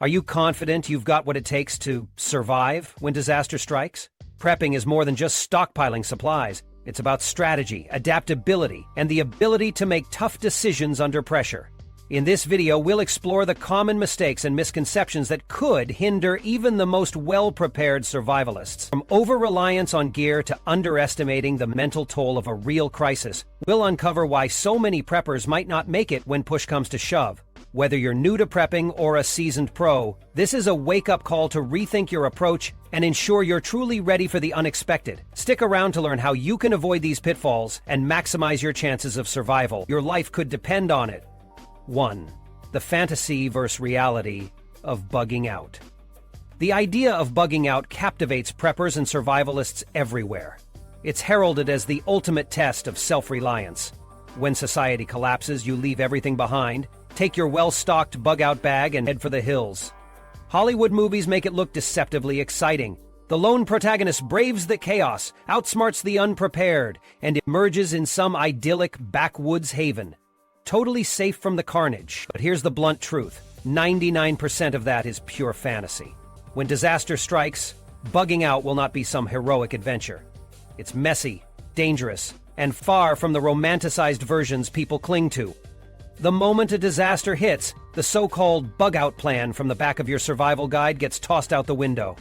Are you confident you've got what it takes to survive when disaster strikes? Prepping is more than just stockpiling supplies. It's about strategy, adaptability, and the ability to make tough decisions under pressure. In this video, we'll explore the common mistakes and misconceptions that could hinder even the most well-prepared survivalists. From over-reliance on gear to underestimating the mental toll of a real crisis, we'll uncover why so many preppers might not make it when push comes to shove. Whether you're new to prepping or a seasoned pro, this is a wake-up call to rethink your approach and ensure you're truly ready for the unexpected. Stick around to learn how you can avoid these pitfalls and maximize your chances of survival. Your life could depend on it. 1. The fantasy versus reality of bugging out. The idea of bugging out captivates preppers and survivalists everywhere. It's heralded as the ultimate test of self-reliance. When society collapses, you leave everything behind, take your well-stocked bug-out bag and head for the hills. Hollywood movies make it look deceptively exciting. The lone protagonist braves the chaos, outsmarts the unprepared, and emerges in some idyllic backwoods haven. Totally safe from the carnage. But here's the blunt truth. 99% of that is pure fantasy. When disaster strikes, bugging out will not be some heroic adventure. It's messy, dangerous, and far from the romanticized versions people cling to. The moment a disaster hits, the so-called bug-out plan from the back of your survival guide gets tossed out the window.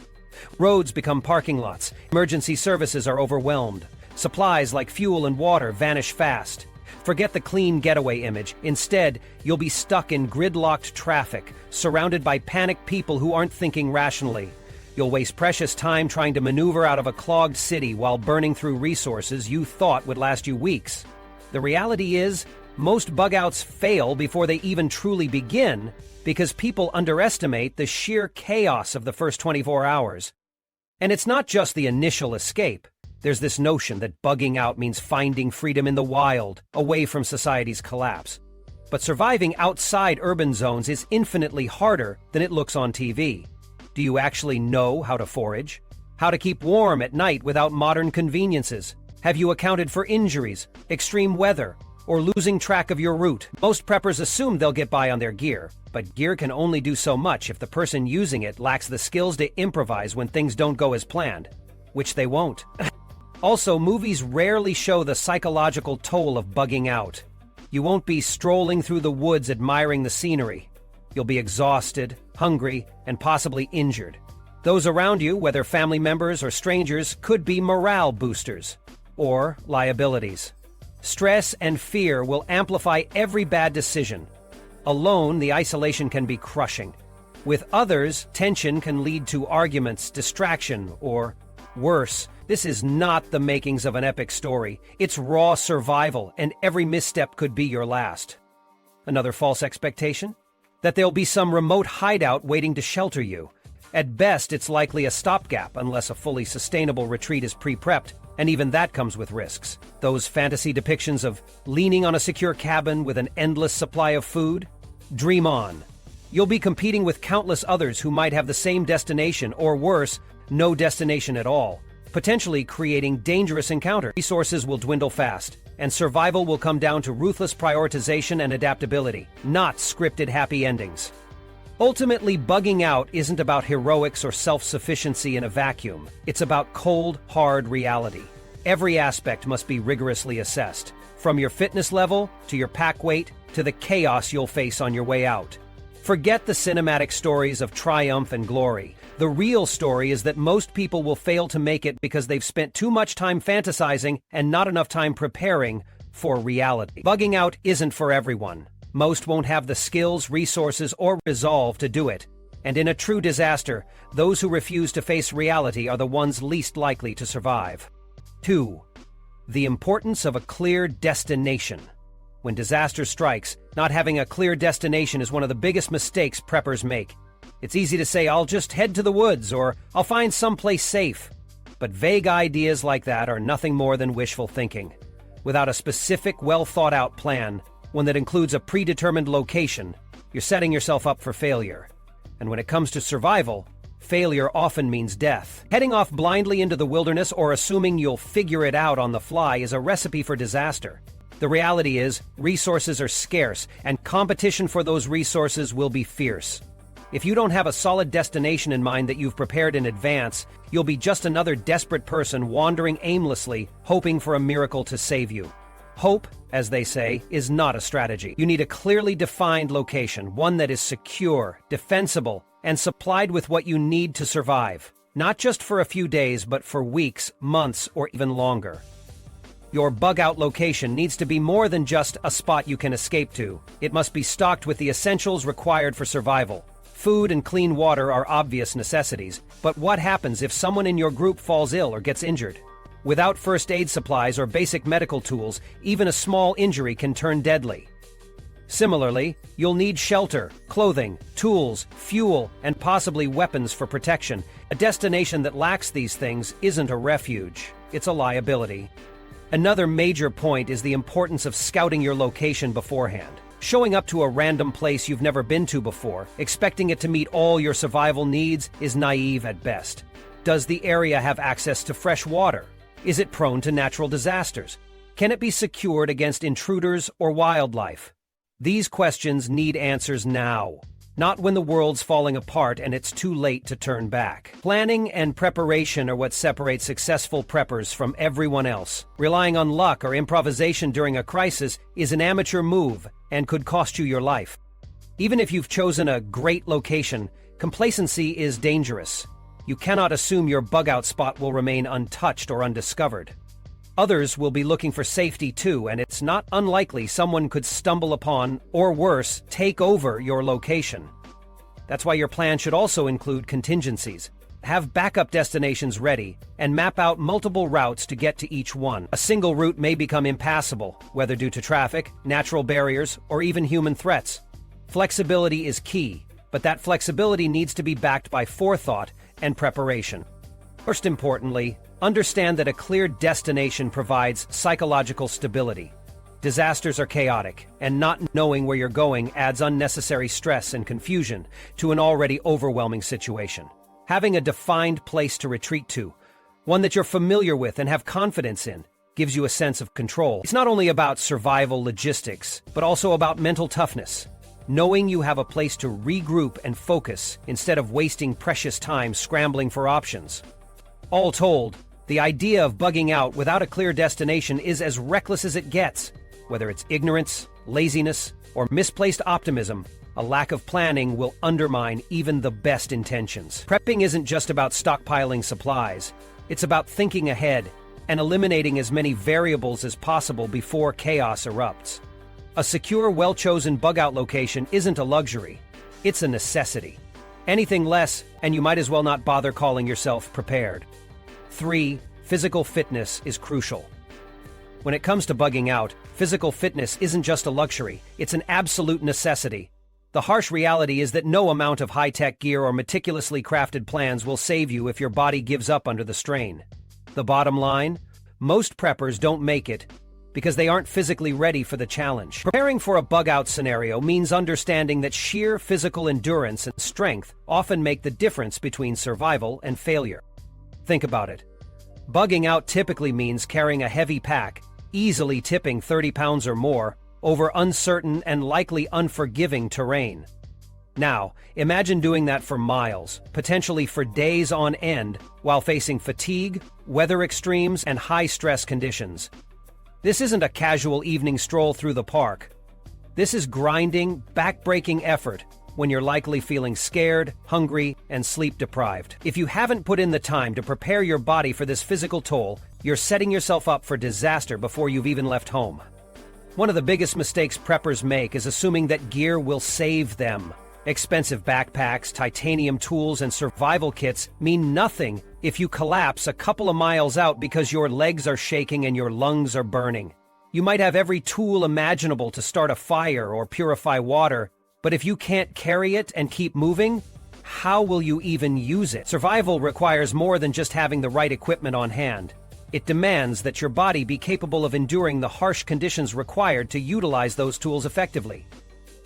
Roads become parking lots, emergency services are overwhelmed, supplies like fuel and water vanish fast. Forget the clean getaway image. Instead, you'll be stuck in gridlocked traffic, surrounded by panicked people who aren't thinking rationally. You'll waste precious time trying to maneuver out of a clogged city while burning through resources you thought would last you weeks. The reality is, most bug-outs fail before they even truly begin because people underestimate the sheer chaos of the first 24 hours. And it's not just the initial escape. There's this notion that bugging out means finding freedom in the wild, away from society's collapse. But surviving outside urban zones is infinitely harder than it looks on TV. Do you actually know how to forage? How to keep warm at night without modern conveniences? Have you accounted for injuries, extreme weather, or losing track of your route? Most preppers assume they'll get by on their gear, but gear can only do so much if the person using it lacks the skills to improvise when things don't go as planned, which they won't. Also, movies rarely show the psychological toll of bugging out. You won't be strolling through the woods admiring the scenery. You'll be exhausted, hungry, and possibly injured. Those around you, whether family members or strangers, could be morale boosters or liabilities. Stress and fear will amplify every bad decision. Alone, the isolation can be crushing. With others, tension can lead to arguments, distraction, or worse. This is not the makings of an epic story. It's raw survival, and every misstep could be your last. Another false expectation? That there'll be some remote hideout waiting to shelter you. At best, it's likely a stopgap unless a fully sustainable retreat is pre-prepped, and even that comes with risks. Those fantasy depictions of leaning on a secure cabin with an endless supply of food? Dream on. You'll be competing with countless others who might have the same destination, or worse, no destination at all, potentially creating dangerous encounters. Resources will dwindle fast, and survival will come down to ruthless prioritization and adaptability, not scripted happy endings. Ultimately, bugging out isn't about heroics or self-sufficiency in a vacuum. It's about cold, hard reality. Every aspect must be rigorously assessed, from your fitness level to your pack weight to the chaos you'll face on your way out. Forget the cinematic stories of triumph and glory. The real story is that most people will fail to make it because they've spent too much time fantasizing and not enough time preparing for reality. Bugging out isn't for everyone. Most won't have the skills, resources, or resolve to do it. And in a true disaster, those who refuse to face reality are the ones least likely to survive. 2. The importance of a clear destination. When disaster strikes, not having a clear destination is one of the biggest mistakes preppers make. It's easy to say, I'll just head to the woods, or I'll find someplace safe. But vague ideas like that are nothing more than wishful thinking. Without a specific, well-thought-out plan, one that includes a predetermined location, you're setting yourself up for failure. And when it comes to survival, failure often means death. Heading off blindly into the wilderness or assuming you'll figure it out on the fly is a recipe for disaster. The reality is, resources are scarce, and competition for those resources will be fierce. If you don't have a solid destination in mind that you've prepared in advance, you'll be just another desperate person wandering aimlessly, hoping for a miracle to save you. Hope, as they say, is not a strategy. You need a clearly defined location, one that is secure, defensible, and supplied with what you need to survive. Not just for a few days, but for weeks, months, or even longer. Your bug-out location needs to be more than just a spot you can escape to. It must be stocked with the essentials required for survival. Food and clean water are obvious necessities, but what happens if someone in your group falls ill or gets injured? Without first aid supplies or basic medical tools, even a small injury can turn deadly. Similarly, you'll need shelter, clothing, tools, fuel, and possibly weapons for protection. A destination that lacks these things isn't a refuge, it's a liability. Another major point is the importance of scouting your location beforehand. Showing up to a random place you've never been to before, expecting it to meet all your survival needs, is naive at best. Does the area have access to fresh water? Is it prone to natural disasters? Can it be secured against intruders or wildlife? These questions need answers now, not when the world's falling apart and it's too late to turn back. Planning and preparation are what separate successful preppers from everyone else. Relying on luck or improvisation during a crisis is an amateur move and could cost you your life. Even if you've chosen a great location, complacency is dangerous. You cannot assume your bug-out spot will remain untouched or undiscovered. Others will be looking for safety too, and it's not unlikely someone could stumble upon, or worse, take over your location. That's why your plan should also include contingencies. Have backup destinations ready, and map out multiple routes to get to each one. A single route may become impassable, whether due to traffic, natural barriers, or even human threats. Flexibility is key, but that flexibility needs to be backed by forethought and preparation. Most importantly, understand that a clear destination provides psychological stability. Disasters are chaotic, and not knowing where you're going adds unnecessary stress and confusion to an already overwhelming situation. Having a defined place to retreat to, one that you're familiar with and have confidence in, gives you a sense of control. It's not only about survival logistics, but also about mental toughness. Knowing you have a place to regroup and focus instead of wasting precious time scrambling for options. All told, the idea of bugging out without a clear destination is as reckless as it gets. Whether it's ignorance, laziness, or misplaced optimism, a lack of planning will undermine even the best intentions. Prepping isn't just about stockpiling supplies. It's about thinking ahead and eliminating as many variables as possible before chaos erupts. A secure, well-chosen bug-out location isn't a luxury. It's a necessity. Anything less, and you might as well not bother calling yourself prepared. 3. Physical fitness is crucial. When it comes to bugging out, physical fitness isn't just a luxury, it's an absolute necessity. The harsh reality is that no amount of high-tech gear or meticulously crafted plans will save you if your body gives up under the strain. The bottom line? Most preppers don't make it because they aren't physically ready for the challenge. Preparing for a bug-out scenario means understanding that sheer physical endurance and strength often make the difference between survival and failure. Think about it. Bugging out typically means carrying a heavy pack, easily tipping 30 pounds or more, over uncertain and likely unforgiving terrain. Now, imagine doing that for miles, potentially for days on end, while facing fatigue, weather extremes, and high-stress conditions. This isn't a casual evening stroll through the park. This is grinding, back-breaking effort when you're likely feeling scared, hungry, and sleep-deprived. If you haven't put in the time to prepare your body for this physical toll, you're setting yourself up for disaster before you've even left home. One of the biggest mistakes preppers make is assuming that gear will save them. Expensive backpacks, titanium tools, and survival kits mean nothing if you collapse a couple of miles out because your legs are shaking and your lungs are burning. You might have every tool imaginable to start a fire or purify water, but if you can't carry it and keep moving, how will you even use it? Survival requires more than just having the right equipment on hand. It demands that your body be capable of enduring the harsh conditions required to utilize those tools effectively.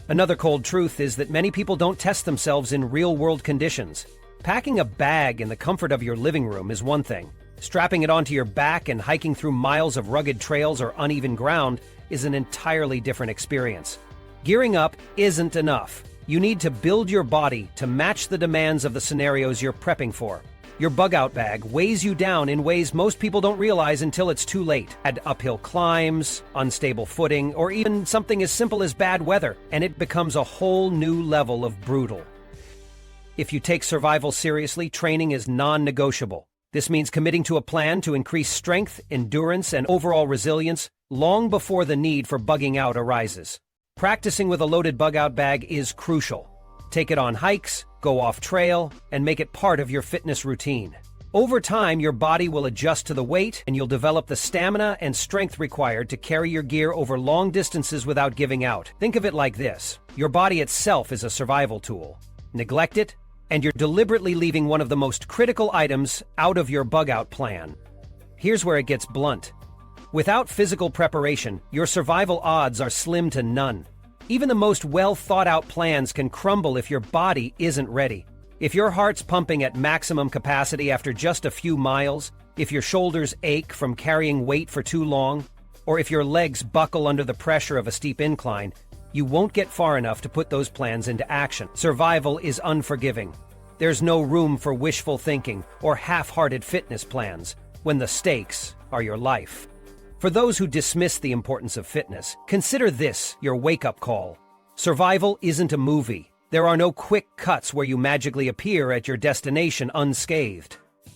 Another cold truth is that many people don't test themselves in real-world conditions. Packing a bag in the comfort of your living room is one thing. Strapping it onto your back and hiking through miles of rugged trails or uneven ground is an entirely different experience. Gearing up isn't enough. You need to build your body to match the demands of the scenarios you're prepping for. Your bug-out bag weighs you down in ways most people don't realize until it's too late. Add uphill climbs, unstable footing, or even something as simple as bad weather, and it becomes a whole new level of brutal. If you take survival seriously, training is non-negotiable. This means committing to a plan to increase strength, endurance, and overall resilience long before the need for bugging out arises. Practicing with a loaded bug-out bag is crucial. Take it on hikes, go off trail, and make it part of your fitness routine. Over time, your body will adjust to the weight, and you'll develop the stamina and strength required to carry your gear over long distances without giving out. Think of it like this. Your body itself is a survival tool. Neglect it, and you're deliberately leaving one of the most critical items out of your bug-out plan. Here's where it gets blunt. Without physical preparation, your survival odds are slim to none. Even the most well-thought-out plans can crumble if your body isn't ready. If your heart's pumping at maximum capacity after just a few miles, if your shoulders ache from carrying weight for too long, or if your legs buckle under the pressure of a steep incline, you won't get far enough to put those plans into action. Survival is unforgiving. There's no room for wishful thinking or half-hearted fitness plans when the stakes are your life. For those who dismiss the importance of fitness, consider this your wake-up call. Survival isn't a movie. There are no quick cuts where you magically appear at your destination unscathed.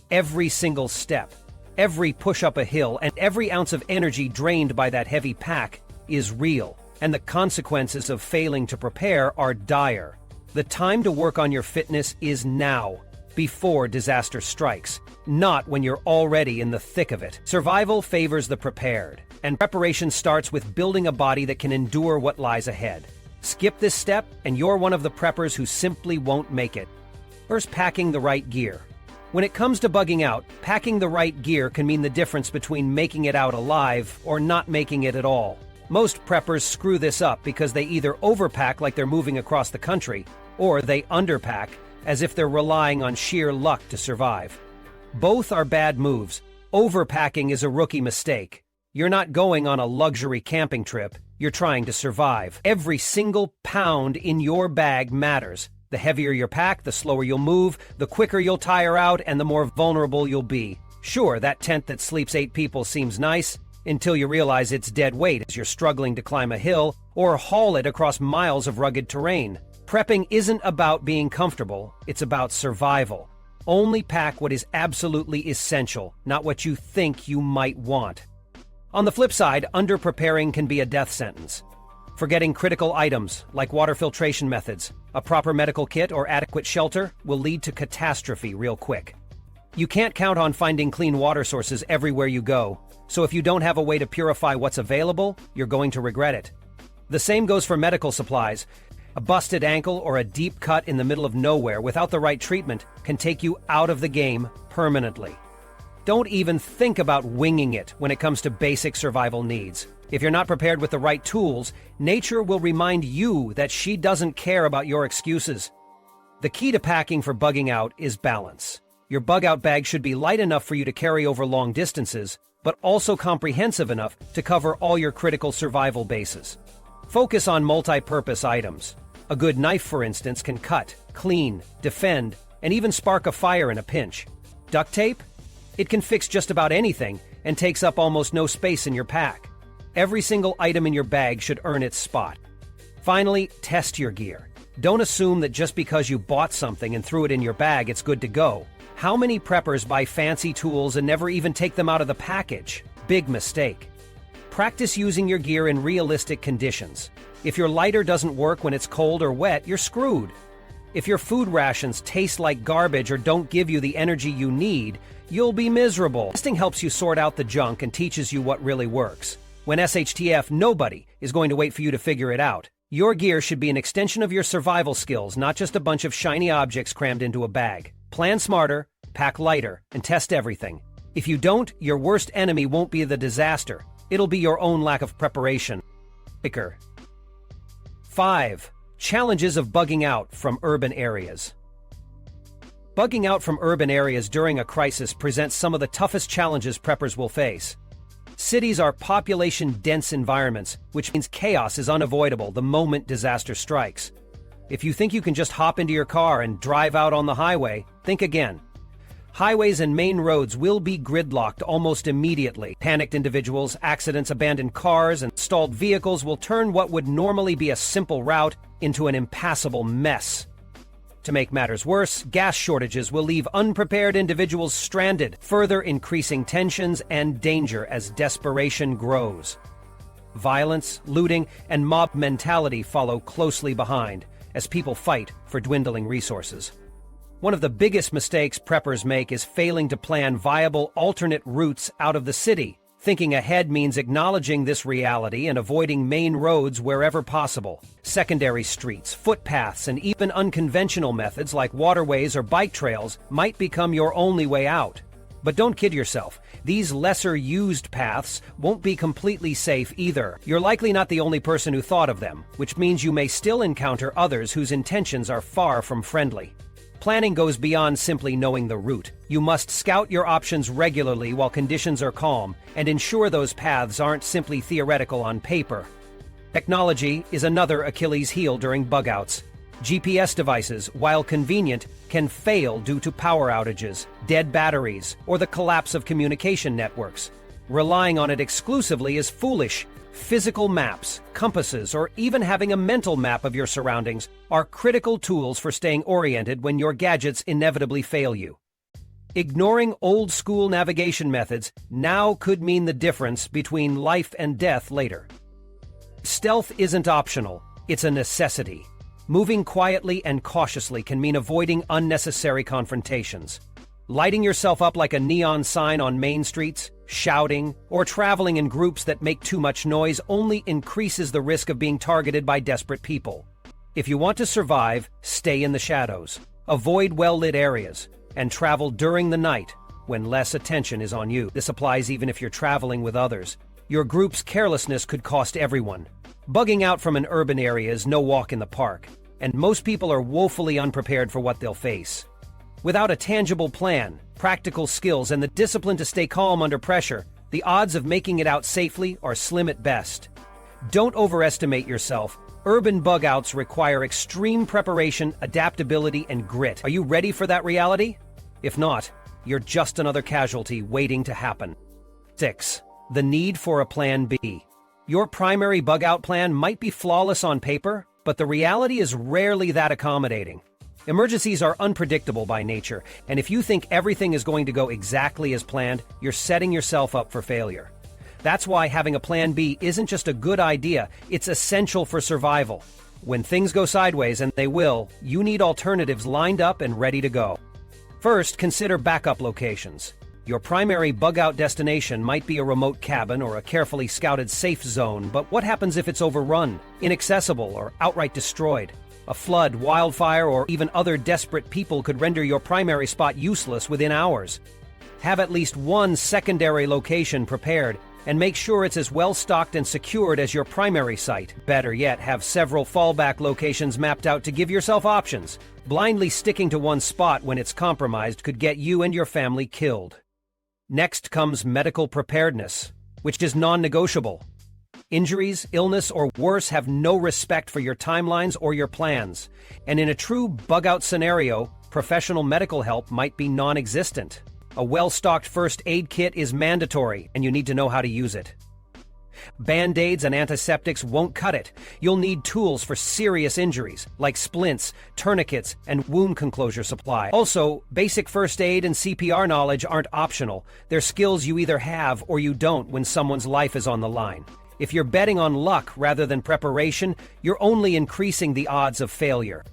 Every single step, every push up a hill, and every ounce of energy drained by that heavy pack is real, and the consequences of failing to prepare are dire. The time to work on your fitness is now, before disaster strikes, not when you're already in the thick of it. Survival favors the prepared, and preparation starts with building a body that can endure what lies ahead. Skip this step, and you're one of the preppers who simply won't make it. First, packing the right gear. When it comes to bugging out, packing the right gear can mean the difference between making it out alive or not making it at all. Most preppers screw this up because they either overpack like they're moving across the country, or they underpack as if they're relying on sheer luck to survive. Both are bad moves. Overpacking is a rookie mistake. You're not going on a luxury camping trip. You're trying to survive. Every single pound in your bag matters. The heavier your pack, the slower you'll move, the quicker you'll tire out, and the more vulnerable you'll be. Sure, that tent that sleeps 8 people seems nice, until you realize it's dead weight as you're struggling to climb a hill or haul it across miles of rugged terrain. Prepping isn't about being comfortable, it's about survival. Only pack what is absolutely essential, not what you think you might want. On the flip side, under-preparing can be a death sentence. Forgetting critical items, like water filtration methods, a proper medical kit, or adequate shelter, will lead to catastrophe real quick. You can't count on finding clean water sources everywhere you go, so if you don't have a way to purify what's available, you're going to regret it. The same goes for medical supplies. A busted ankle or a deep cut in the middle of nowhere without the right treatment can take you out of the game permanently. Don't even think about winging it when it comes to basic survival needs. If you're not prepared with the right tools, nature will remind you that she doesn't care about your excuses. The key to packing for bugging out is balance. Your bug-out bag should be light enough for you to carry over long distances, but also comprehensive enough to cover all your critical survival bases. Focus on multi-purpose items. A good knife, for instance, can cut, clean, defend, and even spark a fire in a pinch. Duct tape? It can fix just about anything and takes up almost no space in your pack. Every single item in your bag should earn its spot. Finally, test your gear. Don't assume that just because you bought something and threw it in your bag, it's good to go. How many preppers buy fancy tools and never even take them out of the package? Big mistake. Practice using your gear in realistic conditions. If your lighter doesn't work when it's cold or wet, you're screwed. If your food rations taste like garbage or don't give you the energy you need, you'll be miserable. Testing helps you sort out the junk and teaches you what really works. When SHTF, nobody is going to wait for you to figure it out. Your gear should be an extension of your survival skills, not just a bunch of shiny objects crammed into a bag. Plan smarter, pack lighter, and test everything. If you don't, your worst enemy won't be the disaster. It'll be your own lack of preparation. 5. Challenges of bugging out from urban areas. Bugging out from urban areas during a crisis presents some of the toughest challenges preppers will face. Cities are population-dense environments, which means chaos is unavoidable the moment disaster strikes. If you think you can just hop into your car and drive out on the highway, think again. Highways and main roads will be gridlocked almost immediately. Panicked individuals, accidents, abandoned cars, and stalled vehicles will turn what would normally be a simple route into an impassable mess. To make matters worse, gas shortages will leave unprepared individuals stranded, further increasing tensions and danger as desperation grows. Violence, looting, and mob mentality follow closely behind as people fight for dwindling resources. One of the biggest mistakes preppers make is failing to plan viable alternate routes out of the city. Thinking ahead means acknowledging this reality and avoiding main roads wherever possible. Secondary streets, footpaths, and even unconventional methods like waterways or bike trails might become your only way out. But don't kid yourself. These lesser-used paths won't be completely safe either. You're likely not the only person who thought of them, which means you may still encounter others whose intentions are far from friendly. Planning goes beyond simply knowing the route. You must scout your options regularly while conditions are calm and ensure those paths aren't simply theoretical on paper. Technology is another Achilles heel during bug-outs. GPS devices, while convenient, can fail due to power outages, dead batteries, or the collapse of communication networks. Relying on it exclusively is foolish. Physical maps, compasses, or even having a mental map of your surroundings are critical tools for staying oriented when your gadgets inevitably fail you. Ignoring old-school navigation methods now could mean the difference between life and death later. Stealth isn't optional, it's a necessity. Moving quietly and cautiously can mean avoiding unnecessary confrontations. Lighting yourself up like a neon sign on main streets, shouting, or traveling in groups that make too much noise only increases the risk of being targeted by desperate people. If you want to survive, stay in the shadows, avoid well-lit areas, and travel during the night when less attention is on you. This applies even if you're traveling with others. Your group's carelessness could cost everyone. Bugging out from an urban area is no walk in the park, and most people are woefully unprepared for what they'll face. Without a tangible plan, practical skills, and the discipline to stay calm under pressure, the odds of making it out safely are slim at best. Don't overestimate yourself. Urban bug-outs require extreme preparation, adaptability, and grit. Are you ready for that reality? If not, you're just another casualty waiting to happen. 6. The need for a Plan B. Your primary bug-out plan might be flawless on paper, but the reality is rarely that accommodating. Emergencies are unpredictable by nature, and if you think everything is going to go exactly as planned, you're setting yourself up for failure. That's why having a Plan B isn't just a good idea, it's essential for survival. When things go sideways, and they will, you need alternatives lined up and ready to go. First, consider backup locations. Your primary bug-out destination might be a remote cabin or a carefully scouted safe zone, but what happens if it's overrun, inaccessible, or outright destroyed? A flood, wildfire, or even other desperate people could render your primary spot useless within hours. Have at least one secondary location prepared, and make sure it's as well stocked and secured as your primary site. Better yet, have several fallback locations mapped out to give yourself options. Blindly sticking to one spot when it's compromised could get you and your family killed. Next comes medical preparedness, which is non-negotiable. Injuries, illness, or worse have no respect for your timelines or your plans. And in a true bug-out scenario, professional medical help might be non-existent. A well-stocked first aid kit is mandatory, and you need to know how to use it. Band-aids and antiseptics won't cut it. You'll need tools for serious injuries, like splints, tourniquets, and wound closure supply. Also, basic first aid and CPR knowledge aren't optional. They're skills you either have or you don't when someone's life is on the line. If you're betting on luck rather than preparation, you're only increasing the odds of failure.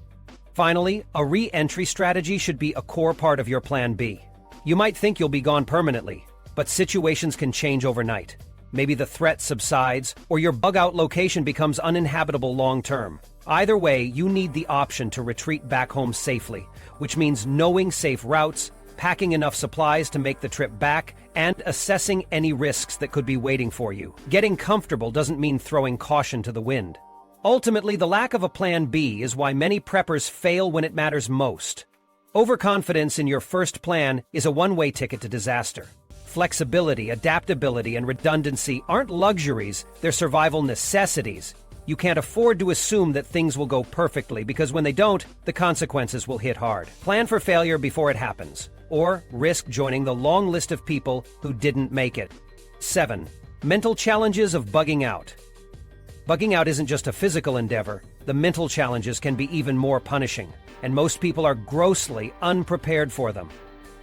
Finally, a re-entry strategy should be a core part of your Plan B. You might think you'll be gone permanently, but situations can change overnight. Maybe the threat subsides, or your bug-out location becomes uninhabitable long-term. Either way, you need the option to retreat back home safely, which means knowing safe routes, packing enough supplies to make the trip back, and assessing any risks that could be waiting for you. Getting comfortable doesn't mean throwing caution to the wind. Ultimately, the lack of a Plan B is why many preppers fail when it matters most. Overconfidence in your first plan is a one-way ticket to disaster. Flexibility, adaptability, and redundancy aren't luxuries, they're survival necessities. You can't afford to assume that things will go perfectly, because when they don't, the consequences will hit hard. Plan for failure before it happens, or risk joining the long list of people who didn't make it. 7. Mental challenges of bugging out. Bugging out isn't just a physical endeavor. The mental challenges can be even more punishing, and most people are grossly unprepared for them.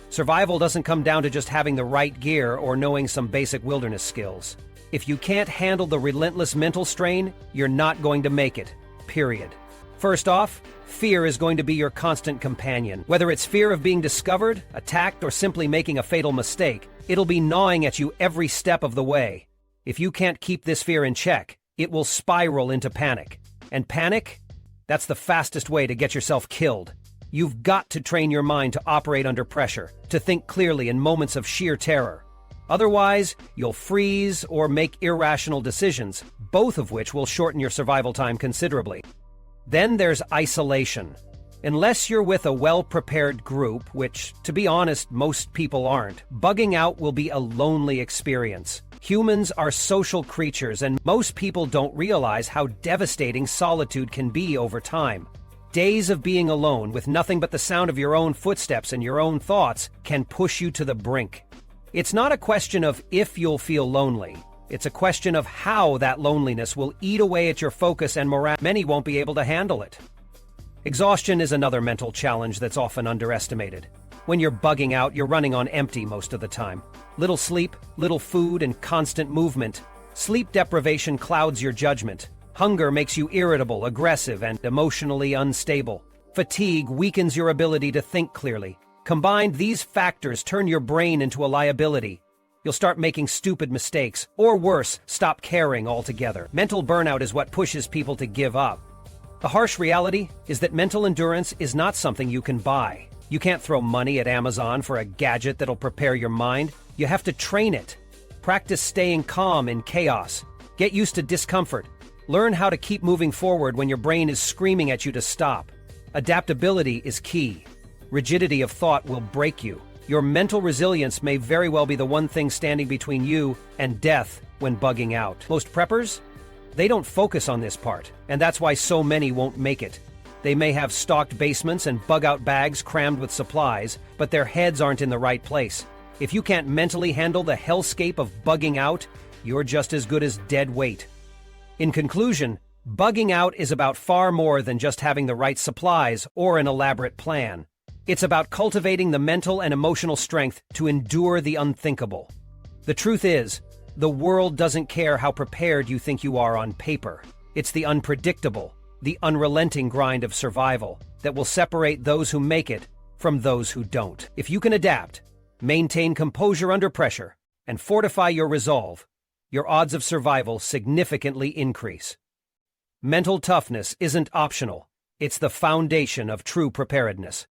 Survival doesn't come down to just having the right gear or knowing some basic wilderness skills. If you can't handle the relentless mental strain, you're not going to make it. Period. First off, fear is going to be your constant companion. Whether it's fear of being discovered, attacked, or simply making a fatal mistake, it'll be gnawing at you every step of the way. If you can't keep this fear in check, it will spiral into panic. And panic? That's the fastest way to get yourself killed. You've got to train your mind to operate under pressure, to think clearly in moments of sheer terror. Otherwise, you'll freeze or make irrational decisions, both of which will shorten your survival time considerably. Then there's isolation. Unless you're with a well-prepared group, which, to be honest, most people aren't, bugging out will be a lonely experience. Humans are social creatures, and most people don't realize how devastating solitude can be over time. Days of being alone with nothing but the sound of your own footsteps and your own thoughts can push you to the brink. It's not a question of if you'll feel lonely. It's a question of how that loneliness will eat away at your focus and morale. Many won't be able to handle it. Exhaustion is another mental challenge that's often underestimated. When you're bugging out, you're running on empty most of the time. Little sleep, little food, and constant movement. Sleep deprivation clouds your judgment. Hunger makes you irritable, aggressive, and emotionally unstable. Fatigue weakens your ability to think clearly. Combined, these factors turn your brain into a liability. You'll start making stupid mistakes, or worse, stop caring altogether. Mental burnout is what pushes people to give up. The harsh reality is that mental endurance is not something you can buy. You can't throw money at Amazon for a gadget that'll prepare your mind. You have to train it. Practice staying calm in chaos. Get used to discomfort. Learn how to keep moving forward when your brain is screaming at you to stop. Adaptability is key. Rigidity of thought will break you. Your mental resilience may very well be the one thing standing between you and death when bugging out. Most preppers? They don't focus on this part, and that's why so many won't make it. They may have stocked basements and bug-out bags crammed with supplies, but their heads aren't in the right place. If you can't mentally handle the hellscape of bugging out, you're just as good as dead weight. In conclusion, bugging out is about far more than just having the right supplies or an elaborate plan. It's about cultivating the mental and emotional strength to endure the unthinkable. The truth is, the world doesn't care how prepared you think you are on paper. It's the unpredictable, the unrelenting grind of survival that will separate those who make it from those who don't. If you can adapt, maintain composure under pressure, and fortify your resolve, your odds of survival significantly increase. Mental toughness isn't optional. It's the foundation of true preparedness.